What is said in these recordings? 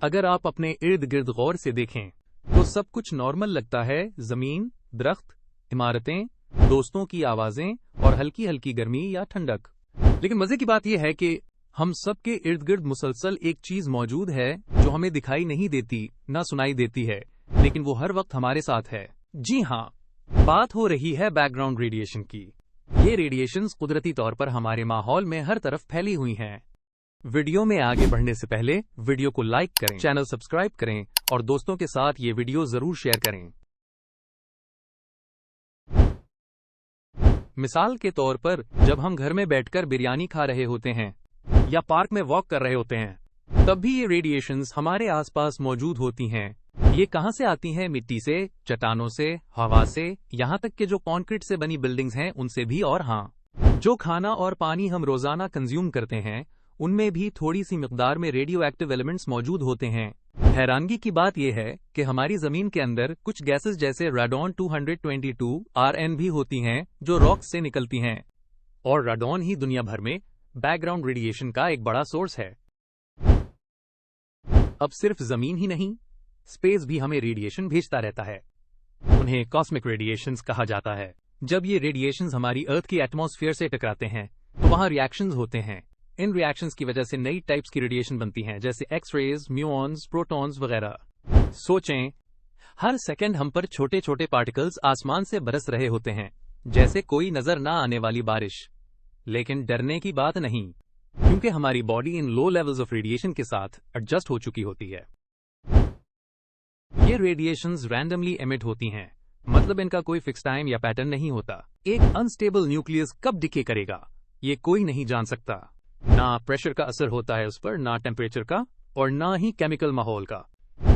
अगर आप अपने इर्द गिर्द गौर से देखें तो सब कुछ नॉर्मल लगता है। जमीन, दरख्त, इमारतें, दोस्तों की आवाजें और हल्की हल्की गर्मी या ठंडक। लेकिन मजे की बात यह है कि हम सब के इर्द गिर्द मुसलसल एक चीज मौजूद है जो हमें दिखाई नहीं देती, ना सुनाई देती है, लेकिन वो हर वक्त हमारे साथ है। जी हाँ, बात हो रही है बैकग्राउंड रेडिएशन की। ये रेडिएशंस कुदरती तौर पर हमारे माहौल में हर तरफ फैली हुई हैं। वीडियो में आगे बढ़ने से पहले वीडियो को लाइक करें, चैनल सब्सक्राइब करें और दोस्तों के साथ ये वीडियो जरूर शेयर करें। मिसाल के तौर पर जब हम घर में बैठकर बिरयानी खा रहे होते हैं या पार्क में वॉक कर रहे होते हैं, तब भी ये रेडिएशंस हमारे आसपास मौजूद होती हैं। ये कहां से आती हैं? मिट्टी से, चट्टानों से, हवा से, यहाँ तक कि जो कंक्रीट से बनी बिल्डिंग्स हैं उनसे भी। और हाँ, जो खाना और पानी हम रोजाना कंज्यूम करते हैं उनमें भी थोड़ी सी मिकदार में रेडियो एक्टिव एलिमेंट्स मौजूद होते हैं। हैरानगी की बात यह है कि हमारी जमीन के अंदर कुछ गैसेस जैसे राडोन 222 RN भी होती हैं जो रॉक्स से निकलती हैं, और राडोन ही दुनिया भर में बैकग्राउंड रेडिएशन का एक बड़ा सोर्स है। अब सिर्फ जमीन ही नहीं, स्पेस भी हमें रेडिएशन भेजता रहता है। उन्हें कॉस्मिक रेडिएशंस कहा जाता है। जब ये रेडिएशंस हमारी अर्थ की एटमॉस्फेयर से टकराते हैं तो वहां रिएक्शंस होते हैं। इन रिएक्शंस की वजह से नई टाइप्स की रेडिएशन बनती हैं, जैसे एक्स-रेज, म्यूऑन्स, प्रोटॉन्स वगैरह। सोचें, हर सेकंड हम पर छोटे छोटे पार्टिकल्स आसमान से बरस रहे होते हैं, जैसे कोई नजर ना आने वाली बारिश। लेकिन डरने की बात नहीं, क्योंकि हमारी body in low levels of radiation के साथ एडजस्ट हो चुकी होती है। ये रेडिएशंस रैंडमली एमिट होती हैं, मतलब इनका कोई फिक्स टाइम या पैटर्न नहीं होता। एक अनस्टेबल न्यूक्लियस कब डिके करेगा ये कोई नहीं जान सकता। ना प्रेशर का असर होता है उस पर, ना टेम्परेचर का, और ना ही केमिकल माहौल का।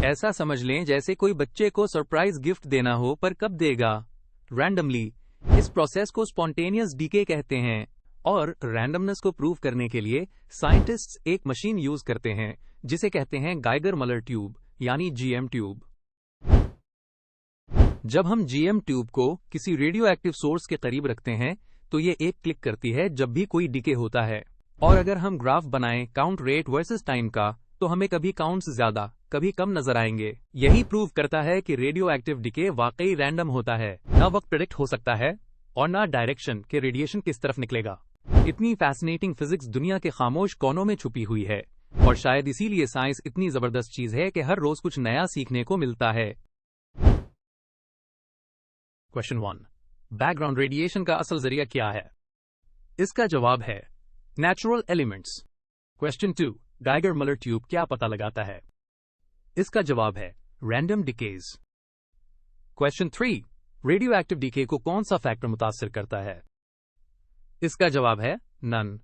ऐसा समझ लें जैसे कोई बच्चे को सरप्राइज गिफ्ट देना हो, पर कब देगा? रैंडमली। इस प्रोसेस को स्पॉन्टेनियस डीके कहते हैं, और रैंडमनेस को प्रूव करने के लिए साइंटिस्ट्स एक मशीन यूज करते हैं जिसे कहते हैं गाइगर-मलर ट्यूब, यानी जीएम ट्यूब। जब हम जीएम ट्यूब को किसी रेडियो एक्टिव सोर्स के करीब रखते हैं तो ये एक क्लिक करती है जब भी कोई डीके होता है। और अगर हम ग्राफ बनाएं काउंट रेट वर्सेस टाइम का, तो हमें कभी काउंट्स ज्यादा कभी कम नजर आएंगे। यही प्रूव करता है कि रेडियो एक्टिव डीके वाकई रैंडम होता है। ना वक्त प्रेडिक्ट हो सकता है और ना डायरेक्शन के रेडिएशन किस तरफ निकलेगा। इतनी फैसिनेटिंग फिजिक्स दुनिया के खामोश कोनों में छुपी हुई है, और शायद इसीलिए साइंस इतनी जबरदस्त चीज है कि हर रोज कुछ नया सीखने को मिलता है। क्वेश्चन 1, बैकग्राउंड रेडिएशन का असल जरिया क्या है? इसका जवाब है natural elements. Question 2, Geiger Muller tube क्या पता लगाता है? इसका जवाब है random decays. Question 3, radioactive decay को कौन सा फैक्टर मुतासिर करता है? इसका जवाब है नन।